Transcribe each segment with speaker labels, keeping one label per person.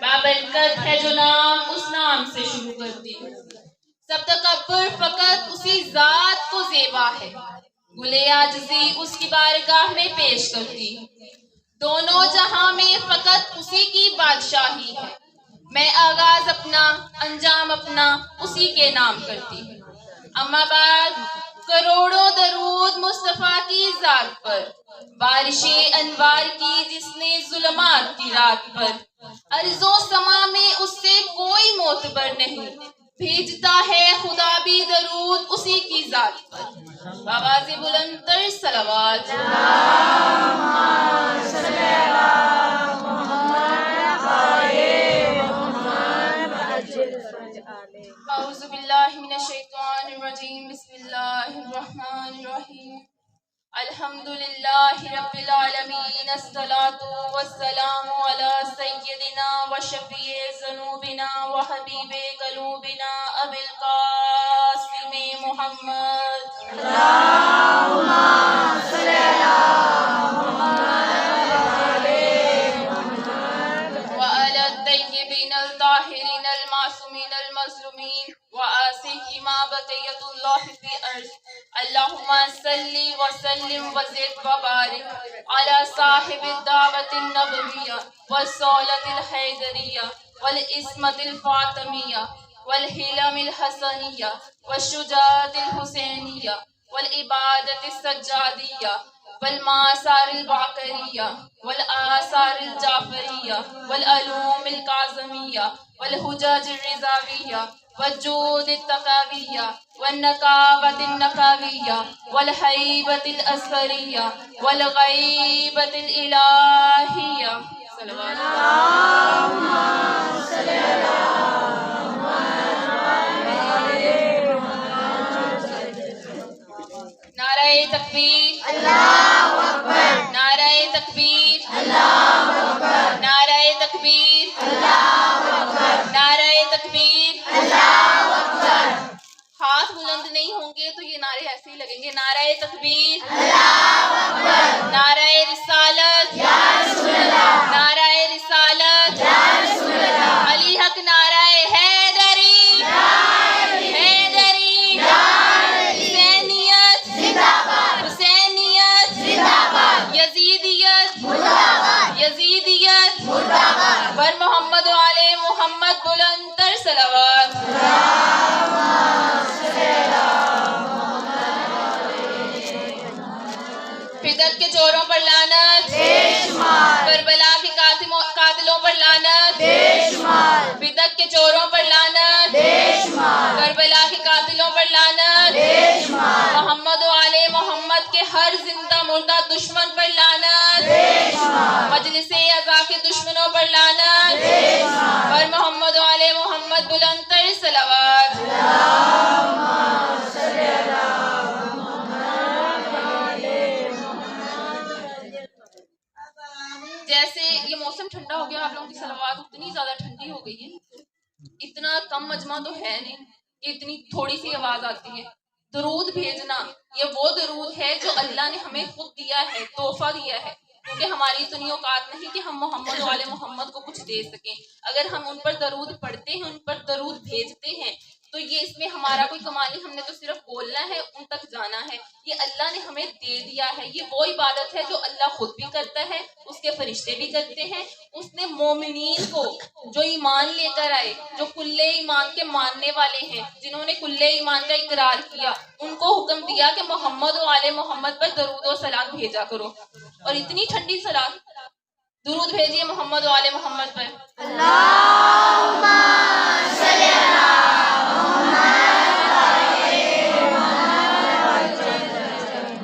Speaker 1: بابرکت ہے جو نام اس نام سے شروع کرتی ہوں. سب تکبر فقط اسی ذات کو زیبا ہے، گلے عاجزی اس کی بارگاہ میں پیش کرتی ہوں. دونوں جہاں میں فقط اسی کی بادشاہی ہے، میں آغاز اپنا انجام اپنا اسی کے نام کرتی ہوں. اما بعد، کروڑوں درود مصطفیٰ کی ذات پر، بارش انوار کی جس نے ظلمات کی رات پر. ارض و سما میں اس سے کوئی معتبر نہیں، بھیجتا ہے خدا بھی درود اسی کی ذات پر. آواز بلند تر صلوات. اعوذ باللہ من الشیطان الرجیم. بسم اللہ الرحمن الرحیم. الحمد للہ رب العالمین. الصلاة والسلام علی سیدنا و شفیع ذنوبنا و حبیب قلوبنا ابی القاسم محمد. اللہم صل علی وعلی الطیبین الطاہرین المعصومین المظلومین وآسیہ ما بقیت اللہ فی ارض. اللہم صلی وسلم وزد وبارک علی صاحب الدعوت النبویہ والصولۃ الحیدریہ والعصمت الفاطمیہ والحلم الحسنیہ والشجاعت الحسینیہ والعبادت السجادیہ والمآثار الباقریہ والآثار الجعفریہ والعلوم الکاظمیہ والحجج الرضاویہ والجود التقویہ والنقاوت النقویہ والحیبت العسکریہ والغیبت الالہیہ. نعرہ تکبیر، اللہ اکبر. نعرہ تکبیر، اللہ اکبر. نعرہ تکبیر، اللہ اکبر. نعرہ تکبیر، اللہ اکبر. ہاتھ بلند نہیں ہوں گے تو یہ نعرے ایسے ہی لگیں گے. نعرہ تکبیر، اللہ اکبر. نعرہ رسالت، یا رسول اللہ. نعرہ رسالت، یا رسول اللہ. علی حق نعرہ حیدری، حیدری. حسینیت زندہ باد، حسینیت زندہ باد. یزیدیت مردہ باد، یزیدیت مردہ باد. بر محمد و آل محمد بلند تر صلوات. بدعت کے چوروں پر لعنت، کربلا کے قاتلوں پر لعنت. بدعت کے چوروں پر لعنت، کربلا کے قاتلوں پر لعنت. محمد و آل محمد کے ہر زندہ مردہ دشمن پر لعنت. مجلس اعضاء کے دشمنوں پر لعنت. پر محمد و آل محمد بلند تر صلوات. جیسے یہ موسم ٹھنڈا ہو گیا، آپ لوگوں کی صلوات اتنی زیادہ ٹھنڈی ہو گئی ہے، اتنا کم مجمع تو ہے نہیں کہ اتنی تھوڑی سی آواز آتی ہے. درود بھیجنا یہ وہ درود ہے جو اللہ نے ہمیں خود دیا ہے، تحفہ دیا ہے، کیونکہ ہماری اتنی اوقات نہیں کہ ہم محمد و آل محمد کو کچھ دے سکیں. اگر ہم ان پر درود پڑھتے ہیں، ان پر درود بھیجتے ہیں، تو یہ اس میں ہمارا کوئی کمال نہیں. ہم نے تو صرف بولنا ہے، ان تک جانا ہے. یہ اللہ نے ہمیں دے دیا ہے. یہ وہ عبادت ہے جو اللہ خود بھی کرتا ہے، اس کے فرشتے بھی کرتے ہیں. اس نے مومنین کو جو ایمان لے کر آئے، جو کل ایمان کے ماننے والے ہیں، جنہوں نے کل ایمان کا اقرار کیا، ان کو حکم دیا کہ محمد و آل محمد پر درود و صلات بھیجا کرو. اور اتنی ٹھنڈی صلات، درود بھیجیے محمد و آل محمد پر. اللہم صلی علی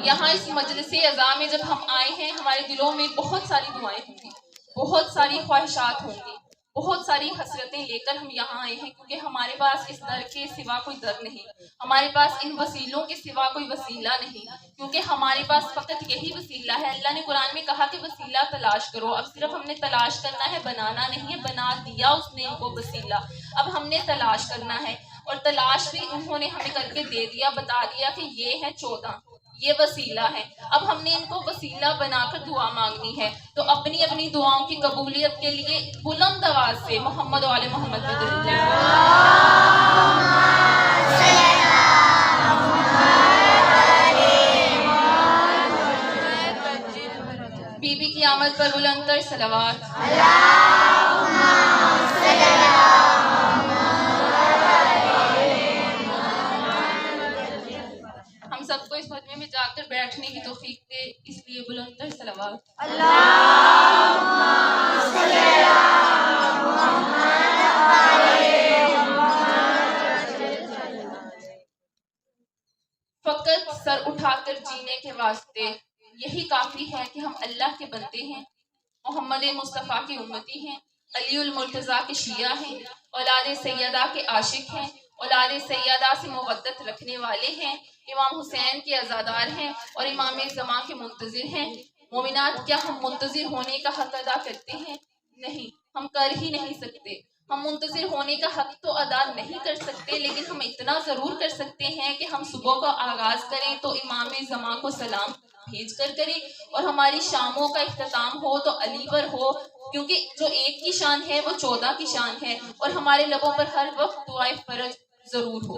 Speaker 1: یہاں اس مجلس اعزاء میں جب ہم آئے ہیں، ہمارے دلوں میں بہت ساری دعائیں ہوں گی، بہت ساری خواہشات ہوں گی، بہت ساری حسرتیں لے کر ہم یہاں آئے ہیں، کیونکہ ہمارے پاس اس در کے سوا کوئی در نہیں، ہمارے پاس ان وسیلوں کے سوا کوئی وسیلہ نہیں، کیونکہ ہمارے پاس فقط یہی وسیلہ ہے. اللہ نے قرآن میں کہا کہ وسیلہ تلاش کرو. اب صرف ہم نے تلاش کرنا ہے، بنانا نہیں ہے. بنا دیا اس نے ان کو وسیلہ، اب ہم نے تلاش کرنا ہے. اور تلاش بھی انہوں نے ہمیں کر کے دے دیا، بتا دیا کہ یہ ہے 14، یہ وسیلہ ہے. اب ہم نے ان کو وسیلہ بنا کر دعا مانگنی ہے. تو اپنی اپنی دعاؤں کی قبولیت کے لیے بلند آواز سے محمد و آل محمد میں درود بی بی کی آمد پر بلند تر صلوات. ہم سب کو اس مجمع میں جا کر بیٹھنے کی توفیق دے، اس لیے بلند تر صلوات. فقط سر اٹھا کر جینے کے واسطے یہی کافی ہے کہ ہم اللہ کے بندے ہیں، محمد مصطفیٰ کی امتی ہیں، علی المرتضیٰ کے شیعہ ہیں، اولاد سیدہ کے عاشق ہیں، اولاد سیدہ سے مودت رکھنے والے ہیں، امام حسین کے عزادار ہیں اور امام زمان کے منتظر ہیں. مومنات، کیا ہم منتظر ہونے کا حق ادا کرتے ہیں؟ نہیں، ہم کر ہی نہیں سکتے. ہم منتظر ہونے کا حق تو ادا نہیں کر سکتے، لیکن ہم اتنا ضرور کر سکتے ہیں کہ ہم صبح کا آغاز کریں تو امام زمان کو سلام بھیج کر کریں، اور ہماری شاموں کا اختتام ہو تو علی پر ہو، کیونکہ جو ایک کی شان ہے وہ 14 کی شان ہے. اور ہمارے لبوں پر ہر وقت دعائے فرض ضرور ہو،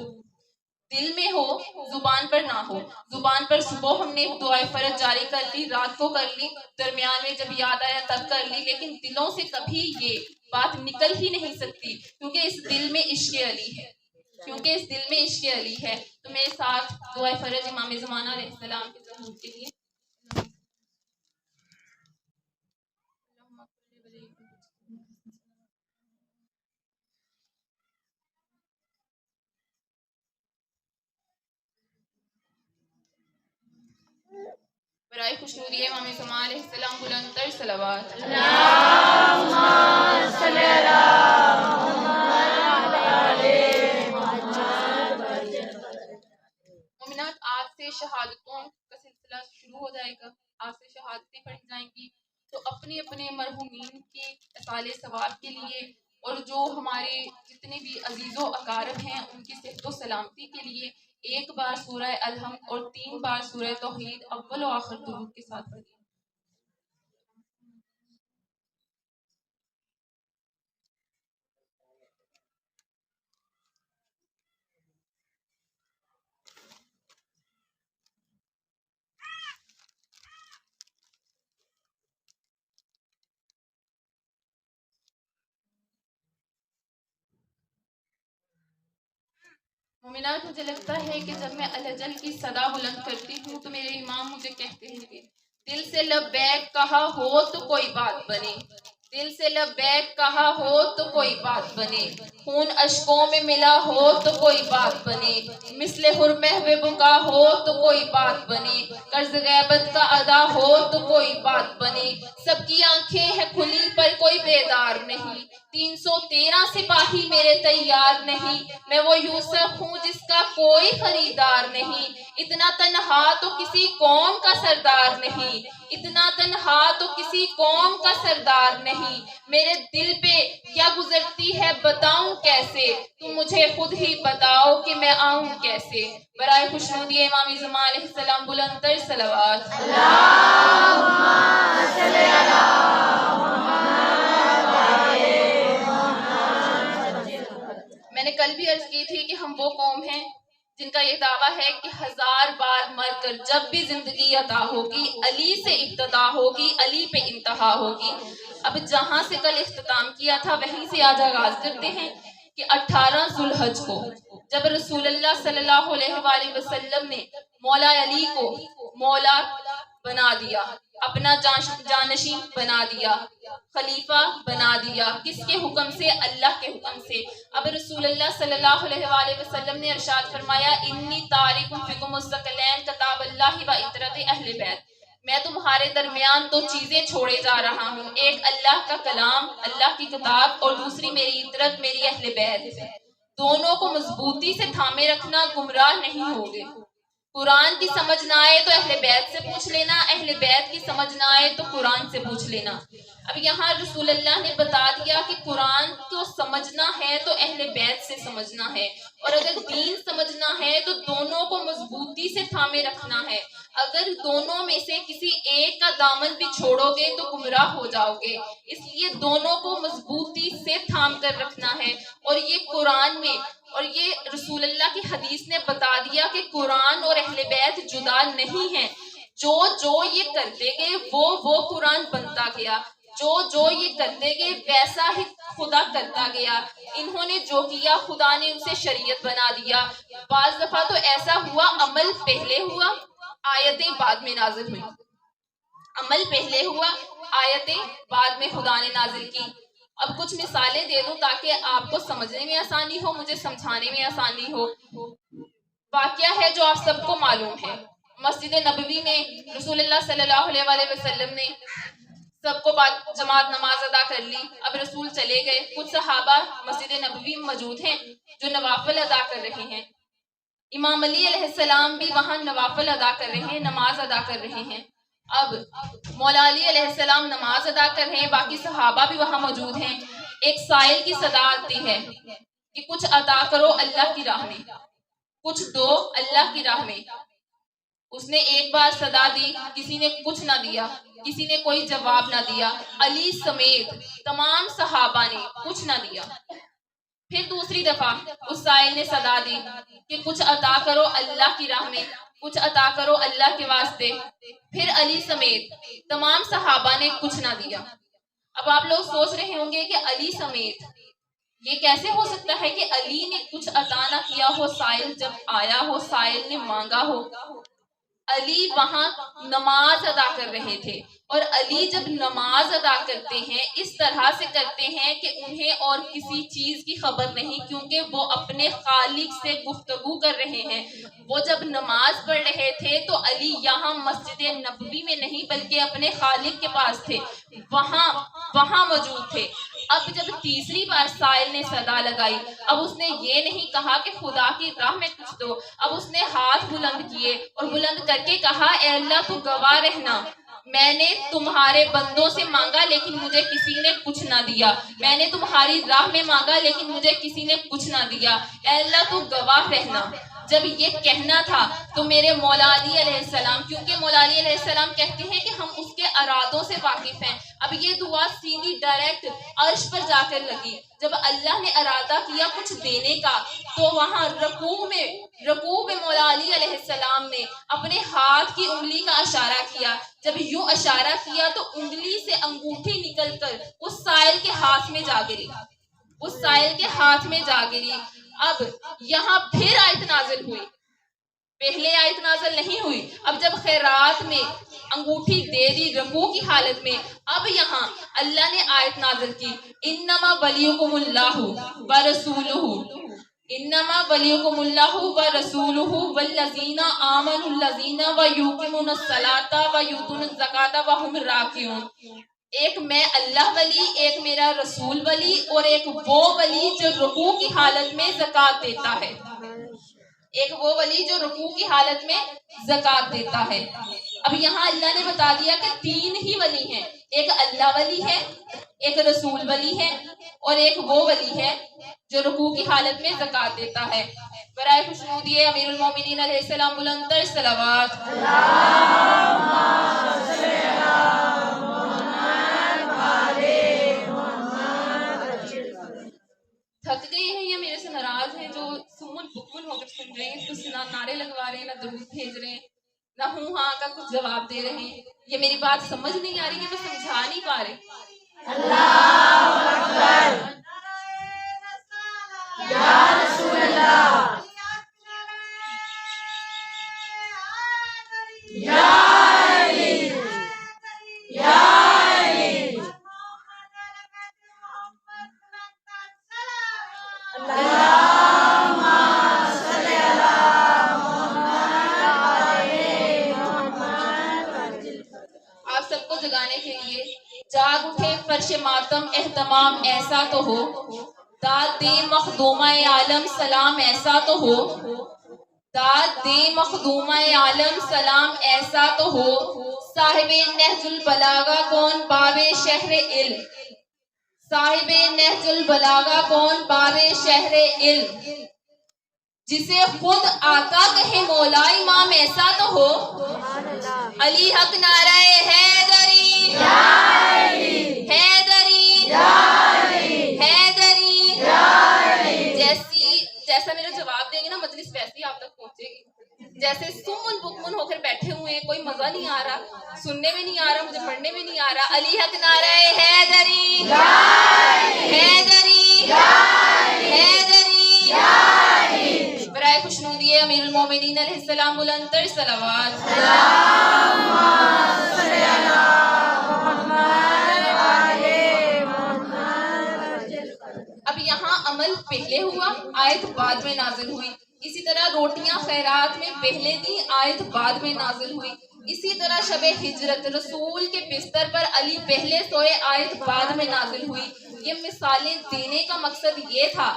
Speaker 1: دل میں ہو، زبان پر نہ ہو. زبان پر صبح ہم نے دعائے فرض جاری کر لی، رات کو کر لی، درمیان میں جب یاد آیا تب کر لی، لیکن دلوں سے کبھی یہ بات نکل ہی نہیں سکتی، کیونکہ اس دل میں عشق علی ہے، کیونکہ اس دل میں عشق علی ہے. تو میرے ساتھ دعائے فرض امام زمانہ علیہ السلام کے ظہور کے لیے. برائے خوشنودی امام زمان علیہ السلام بلند تر صلوات. مومنات، آج سے شہادتوں کا سلسلہ شروع ہو جائے گا، آج سے شہادتیں پڑھی جائیں گی. تو اپنے اپنے مرحومین کے اصالِ ثواب کے لیے اور جو ہمارے جتنے بھی عزیز و اقارب ہیں ان کی صحت و سلامتی کے لیے ایک بار سورہ الحمد اور 3 بار سورہ توحید اول و آخر درود کے ساتھ پڑھیں. مومنات، مجھے لگتا ہے کہ جب میں الجل کی صدا بلند کرتی ہوں تو میرے امام مجھے کہتے ہیں کہ دل سے لبیک کہا ہو تو کوئی بات بنے، دل سے لبیک کہا ہو تو کوئی بات بنے، خون اشکوں میں ملا ہو تو کوئی بات بنے، مثل حرمہ بکا ہو تو کوئی بات بنے، قرض غیبت کا ادا ہو تو کوئی بات بنے. سب کی آنکھیں ہیں کھلی پر کوئی بیدار نہیں، 313 سپاہی میرے تیار نہیں، میں وہ یوسف ہوں جس کا کوئی خریدار نہیں، اتنا تنہا تو کسی قوم کا سردار نہیں، اتنا تنہا تو کسی قوم کا سردار نہیں. میرے دل پہ کیا گزرتی ہے بتاؤں کیسے، تم مجھے خود ہی بتاؤ کہ میں آؤں کیسے. برائے خوشنودی امام زمان علیہ السلام بلند تر صلوات. میں نے کل بھی عرض کی تھی کہ ہم وہ قوم ہیں جن کا یہ دعویٰ ہے کہ 1000 بار مر کر جب بھی زندگی عطا ہوگی علی سے ابتدا ہوگی، علی پہ انتہا ہوگی. اب جہاں سے کل اختتام کیا تھا وہیں سے آج آغاز کرتے ہیں کہ 18 ذوالحج کو جب رسول اللہ صلی اللہ علیہ وآلہ وسلم نے مولا علی کو مولا بنا دیا، اپنا جانشین بنا دیا، خلیفہ بنا دیا، کس کے حکم سے؟ اللہ کے حکم سے. اب رسول اللہ صلی اللہ علیہ وآلہ وسلم نے ارشاد فرمایا انی تارک فیکم الثقلین کتاب اللہ و اطرت اہل بیت، میں تمہارے درمیان 2 چیزیں چھوڑے جا رہا ہوں، ایک اللہ کا کلام، اللہ کی کتاب، اور دوسری میری اطرت، میری اہل بیت. دونوں کو مضبوطی سے تھامے رکھنا، گمراہ نہیں ہوگے. قرآن کی سمجھ نہ آئے تو اہل بیت سے پوچھ لینا، اہل بیت کی سمجھ نہ آئے تو قرآن سے پوچھ لینا. اب یہاں رسول اللہ نے بتا دیا کہ قرآن کو سمجھنا ہے تو اہل بیت سے سمجھنا ہے، اور اگر دین سمجھنا ہے تو دونوں کو مضبوطی سے تھامے رکھنا ہے. اگر دونوں میں سے کسی ایک کا دامن بھی چھوڑو گے تو گمراہ ہو جاؤ گے، اس لیے دونوں کو مضبوطی سے تھام کر رکھنا ہے۔ اور یہ قرآن میں اور یہ رسول اللہ کی حدیث نے بتا دیا کہ قرآن اور اہل بیت جدا نہیں ہیں، جو یہ کرتے گئے وہ قرآن بنتا گیا، جو یہ کرتے گئے ویسا ہی خدا کرتا گیا، انہوں نے جو کیا خدا نے اسے شریعت بنا دیا۔ بعض دفعہ تو ایسا ہوا عمل پہلے ہوا آیتیں بعد میں نازل ہوئی، عمل پہلے ہوا آیتیں بعد میں خدا نے نازل کی۔ اب کچھ مثالیں دے دوں تاکہ آپ کو سمجھنے میں آسانی ہو، مجھے سمجھانے میں آسانی ہو۔ واقعہ ہے جو آپ سب کو معلوم ہے، مسجد نبوی میں رسول اللہ صلی اللہ علیہ وآلہ وسلم نے سب کو جماعت نماز ادا کر لی۔ اب رسول چلے گئے، کچھ صحابہ مسجد نبوی میں موجود ہیں جو نوافل ادا کر رہے ہیں۔ امام علی علیہ السلام بھی وہاں نوافل ادا کر رہے ہیں، نماز ادا کر رہے ہیں۔ اب مولا علی علیہ السلام نماز ادا کر رہے ہیں، باقی صحابہ بھی وہاں موجود ہیں۔ ایک سائل کی صدا آتی ہے کہ کچھ عطا کرو اللہ کی راہ میں، کچھ دو اللہ کی راہ میں۔ اس نے ایک بار صدا دی، کسی نے کچھ نہ دیا، کسی نے کوئی جواب نہ دیا، علی سمیت تمام صحابہ نے کچھ نہ دیا۔ پھر دوسری دفعہ اس سائل نے صدا دی کہ کچھ عطا کرو اللہ کی راہ میں، کچھ عطا کرو اللہ کے واسطے۔ پھر علی سمیت تمام صحابہ نے کچھ نہ دیا۔ اب آپ لوگ سوچ رہے ہوں گے کہ علی سمیت یہ کیسے ہو سکتا ہے کہ علی نے کچھ عطا نہ کیا ہو، سائل جب آیا ہو، سائل نے مانگا ہو۔ علی وہاں نماز ادا کر رہے تھے، اور علی جب نماز ادا کرتے ہیں اس طرح سے کرتے ہیں کہ انہیں اور کسی چیز کی خبر نہیں، کیونکہ وہ اپنے خالق سے گفتگو کر رہے ہیں۔ وہ جب نماز پڑھ رہے تھے تو علی یہاں مسجد نبوی میں نہیں بلکہ اپنے خالق کے پاس تھے، وہاں موجود تھے۔ اب جب تیسری بار سائل نے صدا لگائی، اب اس نے یہ نہیں کہا کہ خدا کی راہ میں کچھ دو، اب اس نے ہاتھ بلند کیے اور بلند کر کے کہا اے اللہ تو گواہ رہنا، میں نے تمہارے بندوں سے مانگا لیکن مجھے کسی نے کچھ نہ دیا، میں نے تمہاری راہ میں مانگا لیکن مجھے کسی نے کچھ نہ دیا، اے اللہ تو گواہ رہنا۔ جب یہ کہنا تھا تو میرے مولا علی علیہ السلام، کیونکہ مولا علی علیہ السلام کہتے ہیں کہ ہم اس کے ارادوں سے واقف ہیں، اب یہ دعا سیدھی ڈائریکٹ عرش پر جا کر لگی۔ جب اللہ نے ارادہ کیا کچھ دینے کا تو وہاں رکوع میں مولا علی علیہ السلام نے اپنے ہاتھ کی انگلی کا اشارہ کیا۔ جب یوں اشارہ کیا تو انگلی سے انگوٹھی نکل کر اس سائل کے ہاتھ میں جا گری، اس سائل کے ہاتھ میں جا گری۔ اب یہاں پھر آیت نازل ہوئی، پہلے آیت نازل نہیں ہوئی۔ اب جب خیرات میں انگوٹھی دے دی رکوع کی حالت میں، اب یہاں اللہ نے آیت نازل کی انما ولیکم اللہ ورسولہ، انما ولیکم اللہ ورسولہ والذین آمنوا الذین ویقیمون الصلاۃ ویؤتون الزکاۃ وہم راکعون۔ ایک میں اللہ ولی، ایک میرا رسول ولی، اور ایک وہ ولی جو رکوع کی حالت میں زکوٰۃ دیتا ہے، ایک وہ ولی جو رکوع کی حالت میں زکوٰۃ دیتا ہے۔ اب یہاں اللہ نے بتا دیا کہ تین ہی ولی ہیں، ایک اللہ ولی ہے، ایک رسول ولی ہے، اور ایک وہ ولی ہے جو رکوع کی حالت میں زکوٰۃ دیتا ہے۔ برائے خوشنودی امیر المومنین علیہ السلام بلند تر صلوات۔ تھک گئے ہیں یا میرے سے ناراض ہیں جو سمن بکمن ہو کر سن رہے ہیں، کچھ نہ نعرے لگوا رہے ہیں، نہ درود بھیج رہے ہیں، نہ ہوں ہاں کا کچھ جواب دے رہے ہیں، یہ میری بات سمجھ نہیں آ رہی کہ میں سمجھا نہیں پا رہے؟ اللہ اکبر، یا رسول اللہ، یا علی، یا علی، آپ سب کو جگانے کے لیے جاگ اٹھے فرش ماتم اہتمام ایسا تو ہو، داد دے مخدومہ عالم سلام ایسا تو ہو، داد دے مخدومہ عالم سلام ایسا تو ہو، صاحب نہج البلاغہ کون باب شہر علم، صاحب نہج البلاغہ کون باب شہر علم، جسے خود آقا کہے مولا امام ایسا تو ہو. علی حق نعرہ حیدری حیدری حیدری. جیسا میرا جواب دیں گے نا مجلس ویسے ہی آپ تک پہنچے گی. جیسے سمن بکمن ہو کر بیٹھے ہوئے ہیں, کوئی مزہ نہیں آ رہا, سننے میں نہیں آ رہا, مجھے پڑھنے میں نہیں آ رہا. علی حق نعرہ حیدری حیدری حیدری. برائے خوشنودی امیر المومنین علیہ السلام بلند تر صلوات. اب یہاں عمل پہلے ہوا, آیت بعد میں نازل ہوئی. اسی طرح روٹیاں خیرات میں پہلے دی, آیت بعد میں نازل ہوئی. اسی طرح شب ہجرت رسول کے بستر پر علی پہلے سوئے, آیت بعد میں نازل ہوئی. یہ مثالیں دینے کا مقصد یہ تھا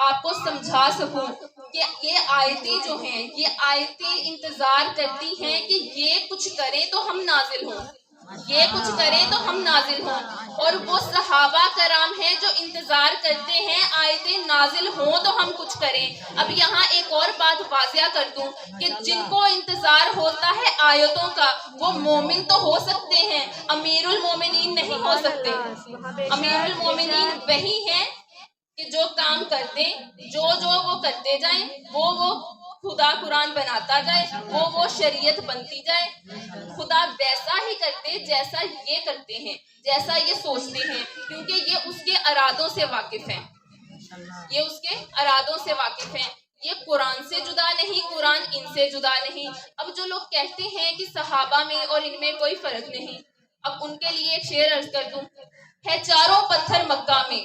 Speaker 1: آپ کو سمجھا سکوں کہ یہ آیتیں جو ہیں, یہ آیتیں انتظار کرتی ہیں کہ یہ کچھ کریں تو ہم نازل ہوں, یہ کچھ کریں تو ہم نازل ہوں. اور وہ صحابہ کرام ہیں جو انتظار کرتے ہیں آیتیں نازل ہوں تو ہم کچھ کریں. اب یہاں ایک اور بات واضح کر دوں کہ جن کو انتظار ہوتا ہے آیتوں کا وہ مومن تو ہو سکتے ہیں, امیر المومنین نہیں ہو سکتے. امیر المومنین وہی ہیں کہ جو کام کرتے, جو وہ کرتے جائیں, وہ خدا قرآن بناتا جائے, وہ شریعت بنتی جائے. خدا ویسا ہی کرتے جیسا یہ کرتے ہیں, جیسا یہ سوچتے ہیں, کیونکہ یہ اس کے ارادوں سے واقف ہیں, یہ اس کے ارادوں سے واقف ہیں. یہ قرآن سے جدا نہیں, قرآن ان سے جدا نہیں. اب جو لوگ کہتے ہیں کہ صحابہ میں اور ان میں کوئی فرق نہیں, اب ان کے لیے ایک شعر عرض کر دوں. ہے چاروں پتھر مکہ میں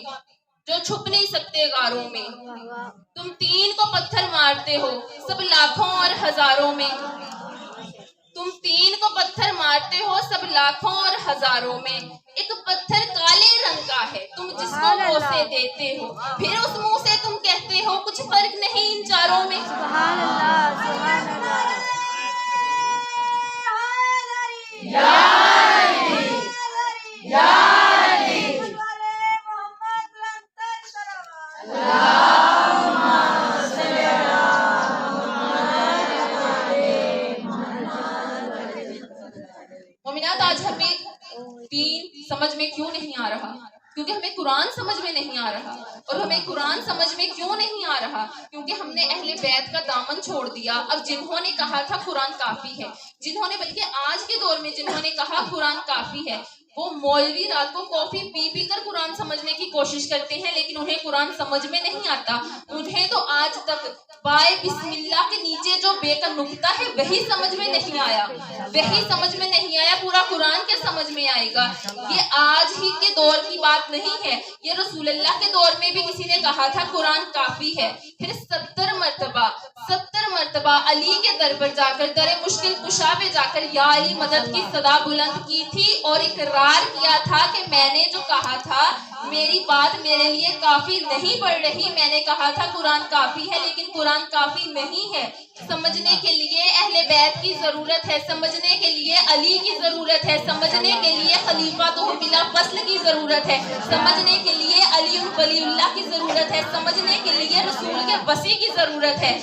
Speaker 1: جو چھپ نہیں سکتے غاروں میں, تم تین کو پتھر مارتے ہو سب لاکھوں اور ہزاروں میں. تم تین کو پتھر مارتے ہو سب لاکھوں اور ہزاروں میں. ایک پتھر کالے رنگ کا ہے تم جس کو بوسے دیتے ہو, پھر اس منہ سے تم کہتے ہو کچھ فرق نہیں ان چاروں میں.
Speaker 2: سبحان اللہ سبحان اللہ.
Speaker 1: مومنات, آج ہمیں دین سمجھ میں کیوں نہیں آ رہا؟ کیونکہ ہمیں قرآن سمجھ میں نہیں آ رہا. اور ہمیں قرآن سمجھ میں کیوں نہیں آ رہا؟ کیونکہ ہم نے اہل بیت کا دامن چھوڑ دیا. اب جنہوں نے کہا تھا قرآن کافی ہے, جنہوں نے, بلکہ آج کے دور میں جنہوں نے کہا قرآن کافی ہے, وہ مولوی رات کو کافی پی کر قرآن سمجھنے کی کوشش کرتے ہیں, لیکن انہیں قرآن سمجھ میں نہیں آتا. انہیں تو آج تک بائے بسم اللہ کے نیچے جو بے کا نقطہ ہے وہی سمجھ میں نہیں آیا, وہی سمجھ میں نہیں آیا. پورا قرآن کے سمجھ میں آئے گا؟ یہ آج ہی کے دور کی بات نہیں ہے, یہ رسول اللہ کے دور میں بھی کسی نے کہا تھا قرآن کافی ہے. پھر 70 مرتبہ علی کے در پر جا کر, در مشکل کشا پہ جا کر یا علی مدد کی صدا بلند کی تھی اور اقرار کیا تھا کہ میں نے جو کہا تھا میری بات میرے لیے کافی نہیں پڑ رہی. میں نے کہا تھا قرآن کافی ہے, لیکن قرآن کافی نہیں ہے. سمجھنے کے لیے اہل بیت کی ضرورت ہے, سمجھنے کے لیے علی کی ضرورت ہے, سمجھنے کے لیے خلیفہ تو بلا فصل کی ضرورت ہے, سمجھنے کے لیے علی ولی اللہ کی ضرورت ہے, سمجھنے کے لیے رسول کے وصی کی ضرورت ہے.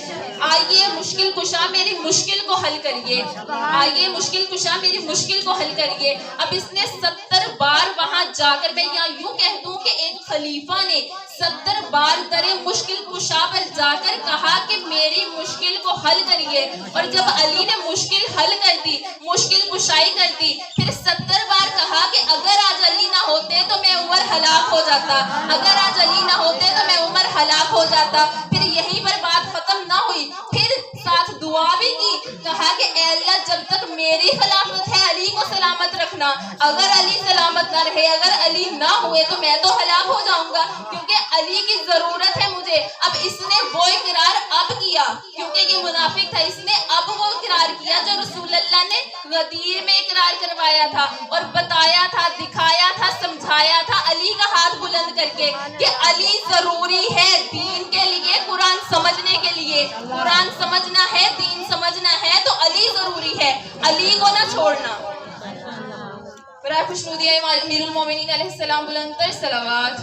Speaker 1: آئیے مشکل کشا میری مشکل کو حل کریے, آئیے مشکل کشا میری مشکل کو حل کریے. اب اس نے 70 بار وہاں جا کر, میں یا یوں کہہ دوں کہ ایک خلیفہ نے 70 بار در مشکل کشا پر جا کر کہا کہ میری مشکل کو حل کریے. اور جب علی نے مشکل حل کر دی, مشکل کشائی کر دی, پھر 70 بار کہا کہ اگر آج علی نہ ہوتے تو میں عمر ہلاک ہو جاتا, اگر آج علی نہ ہوتے تو میں عمر ہلاک ہو جاتا. پھر یہیں پر بات ختم نہ ہوئی, پھر ساتھ دعا بھی کی, کہا کہ اے اللہ جب تک میری خلافت ہے علی کو سلامت رکھنا, اگر علی سلامت نہ رہے, اگر علی نہ ہوئے تو میں تو ہلاک ہو جاؤں گا, کیونکہ علی کی ضرورت ہے مجھے. اب اس نے وہ اقرار اب کیا, کیونکہ یہ منافق تھا, اس نے اب وہ اقرار کیا جو رسول اللہ نے غدیر میں اقرار کروایا تھا اور بتایا تھا, دکھایا تھا, سمجھایا تھا علی کا ہاتھ بلند کر کے کہ علی ضروری ہے دین کے لیے, قرآن سمجھنے کے لیے. قرآن سمجھنا ہے, دین سمجھنا ہے تو علی ضروری ہے, علی کو نہ چھوڑنا. برائے خوشنودی امیر المومنین علیہ السلام بلند تر صلوات.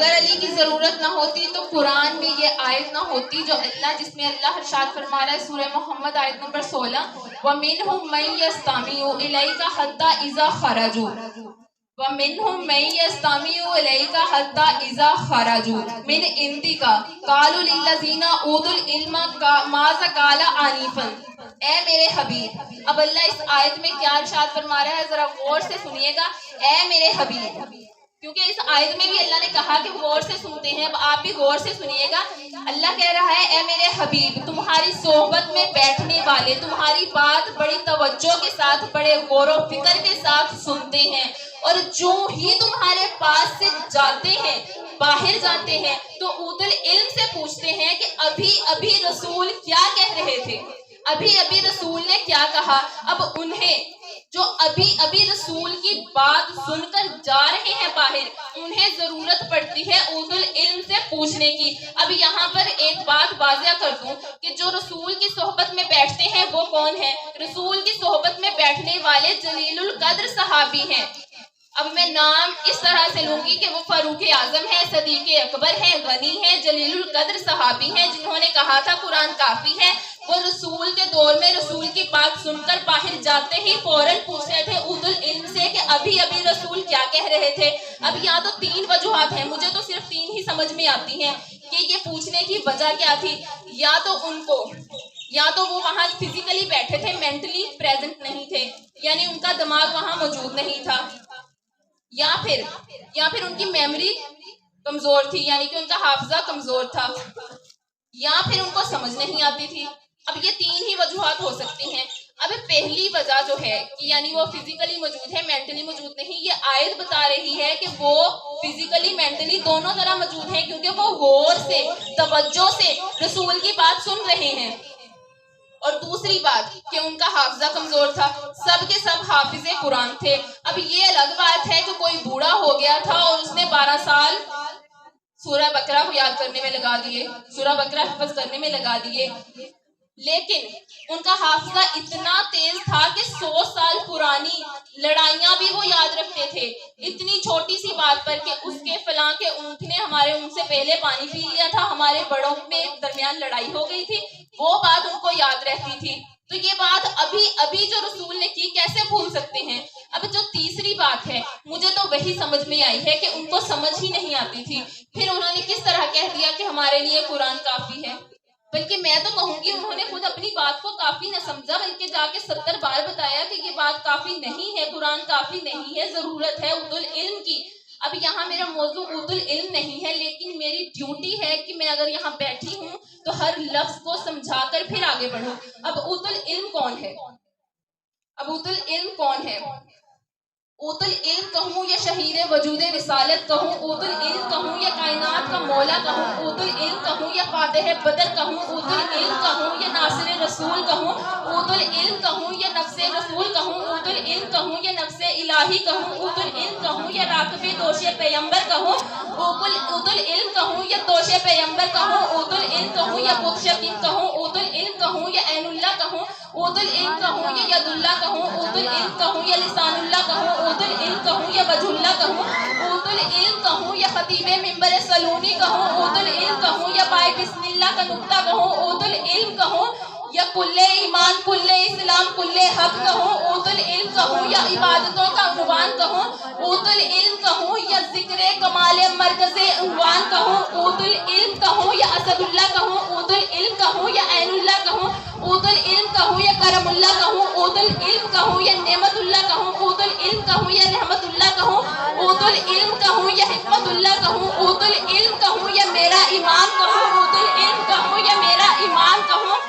Speaker 1: اگر علی کی ضرورت نہ ہوتی تو قرآن میں یہ آیت نہ ہوتی جو جس میں اللہ ارشاد فرما رہا ہے سورہ محمد آیت نمبر 16 وَمِنْهُمْ مَن يَسْتَمِعُ إِلَيْكَ حَتَّى إِذَا خَرَجُوا وَمِنْهُمْ مَن يَسْتَمِعُ إِلَيْكَ حَتَّى إِذَا خَرَجُوا مِنْ عِنْدِكَ قَالُوا لِلَّذِينَ أُوتُوا الْعِلْمَ مَاذَا قَالَ آنِفًا اے میرے حبیب. اب اللہ اس آیت میں کیا ارشاد فرما رہا ہے ذرا غور سے سنیے گا. اے میرے حبیب، کیونکہ اس آیت میں بھی اللہ نے کہا کہ غور سے سنتے ہیں، اب آپ بھی غور سے سنیے گا. اللہ کہہ رہا ہے اے میرے حبیب، تمہاری صحبت میں بیٹھنے والے تمہاری بات بڑی توجہ کے ساتھ، بڑے غور و فکر کے ساتھ سنتے ہیں، اور جو ہی تمہارے پاس سے جاتے ہیں، باہر جاتے ہیں، تو اوت العلم سے پوچھتے ہیں کہ ابھی ابھی رسول کیا کہہ رہے تھے، ابھی ابھی رسول نے کیا کہا. اب انہیں جو ابھی ابھی رسول کی بات سن کر جا رہے ہیں باہر، انہیں ضرورت پڑتی ہے اوت العلم سے پوچھنے کی. اب یہاں پر ایک بات واضح کر دوں کہ جو رسول کی صحبت میں بیٹھتے ہیں وہ کون ہیں؟ رسول کی صحبت میں بیٹھنے والے جلیل القدر صحابی ہیں. اب میں نام اس طرح سے لوں گی کہ وہ فاروق اعظم ہے، صدیق اکبر ہے، غنی ہے، جلیل القدر صحابی ہیں جنہوں نے کہا تھا قرآن کافی ہے. وہ رسول کے دور میں رسول کی بات سن کر باہر جاتے ہی فوراً پوچھ رہے تھے اوت العلم سے کہ ابھی ابھی رسول کیا کہہ رہے تھے. اب یہاں تو 3 وجوہات ہیں، مجھے تو صرف 3 ہی سمجھ میں آتی ہیں کہ یہ پوچھنے کی وجہ کیا تھی. یا تو وہ وہاں فزیکلی بیٹھے تھے، مینٹلی پریزنٹ نہیں تھے، یعنی ان کا دماغ وہاں موجود نہیں تھا، یا پھر ان کی میموری کمزور تھی، یعنی کہ ان کا حافظہ کمزور تھا، یا پھر ان کو سمجھ نہیں آتی تھی. اب یہ 3 ہی وجوہات ہو سکتی ہیں. اب پہلی وجہ جو ہے کہ یعنی وہ فزیکلی موجود ہے، مینٹلی موجود نہیں، یہ آیت بتا رہی ہے کہ وہ فزیکلی مینٹلی دونوں طرح موجود ہیں، کیونکہ وہ غور سے توجہ سے رسول کی بات سن رہے ہیں. اور دوسری بات کہ ان کا حافظہ کمزور تھا، سب کے سب حافظ قرآن تھے. اب یہ الگ بات ہے کہ کوئی بوڑھا ہو گیا تھا اور اس نے 12 سال سورہ بقرہ کو یاد کرنے میں لگا دیے، سورہ بقرہ حفظ کرنے میں لگا دیے، لیکن ان کا حافظہ اتنا تیز تھا کہ 100 سال پرانی لڑائیاں بھی وہ یاد رکھتے تھے. اتنی چھوٹی سی بات پر کہ اس کے فلاں کے اونٹ نے ہمارے اونٹ سے پہلے پانی پی لیا تھا، ہمارے بڑوں میں درمیان لڑائی ہو گئی تھی، وہ بات ان کو یاد رہتی تھی. تو یہ بات ابھی ابھی جو رسول نے کی کیسے بھول سکتے ہیں. اب جو تیسری بات ہے مجھے تو وہی سمجھ میں آئی ہے کہ ان کو سمجھ ہی نہیں آتی تھی، پھر انہوں نے کس طرح کہہ دیا کہ ہمارے لیے قرآن کافی ہے. بلکہ میں تو کہوں گی انہوں نے خود اپنی بات کو کافی نہ سمجھا، بلکہ جا کے 70 بار بتایا کہ یہ بات کافی نہیں ہے، قرآن کافی نہیں ہے، ضرورت ہے اوت العلم کی. اب یہاں میرا موضوع اوت العلم نہیں ہے، لیکن میری ڈیوٹی ہے کہ میں اگر یہاں بیٹھی ہوں تو ہر لفظ کو سمجھا کر پھر آگے بڑھوں. اب اوت العلم کون ہے؟ اوت العلم کہوں یا شہیر وجود رسالت کہوں، اوت العلم کہوں یا کائنات کا مولا کہوں، اوت العلم کہوں یا فاتح بدر کہوں، اوت العلم کہوں یا ناصر رسول کہوں، اوت العلم کہوں یا نفس رسول کہوں، اوت العلم کہوں یا نفس الہی کہوں، اوت العلم کہوں یا راکب دوش پیغمبر کہوں، اوت العلم کہوں یا دوش پیغمبر کہوں، اوت العلم کہوں یا بت شکیم کہوں، اوت العلم کہوں یا عین اللہ کہوں، اوت العلم کہوں یا ید اللہ کہوں، اوت العلم کہوں یا لسان اللہ کہوں، اوت العلم کہوں یا وجہ اللہ کہوں، اوت العلم کہوں یا خطیب ممبر سلونی کہوں، اوت العلم کہوں یا بائے بسم اللہ کا نقطہ کہوں، اوت العلم کہوں یا کل ایمان کل اسلام کل حق کہوں، اوت العلم کہوں یا عبادتوں کا عنوان کہوں، اوت العلم کہوں یا ذکر کمال مرکز عنوان کہوں، اوت العلم کہوں یا اسد اللہ کہوں، اوت العلم کہوں یا عین اللہ کہوں، اوت العلم کہوں یا کرم اللہ کہوں، اوت العلم کہوں یا نعمت اللہ کہوں، اوت العلم کہوں یا رحمت اللہ کہوں، اوت العلم کہوں یا حکمت اللہ کہوں، اوت العلم کہوں یا میرا امام کہوں، اوت العلم کہوں یا میرا امام کہوں.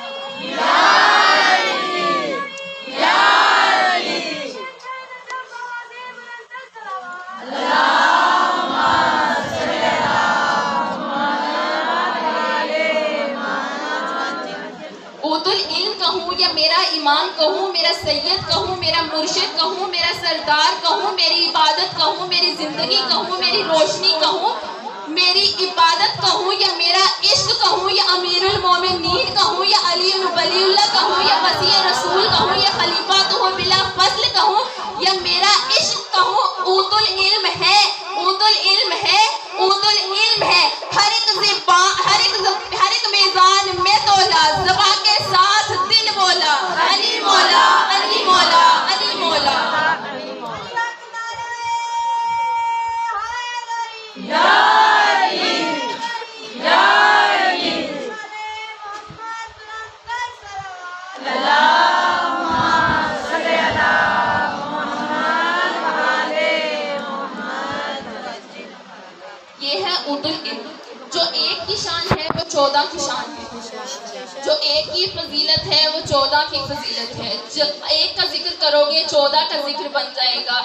Speaker 1: اوت العلم کہوں یا میرا امام کہوں، میرا سید کہوں، میرا مرشد کہوں، میرا سردار کہوں، میری عبادت کہوں، میری زندگی کہوں، میری روشنی کہوں، میری عبادت کہوں یا میرا عشق کہوں یا امیر المومنین کہوں یا علی ولی اللہ کہوں یا مسیح رسول کہوں یا خلیفہ بلا فضل کہوں یا میرا عشق کہوں، اوت العلم ہے، اوت العلم ہے، اوت العلم یہ ہے اردو العلم. جو ایک کی شان ہے وہ 14 کی شان ہے. جو ایک کی فضیلت ہے وہ 14 کی فضیلت ہے. جب ایک کا ذکر کرو گے 14 کا ذکر بن جائے گا.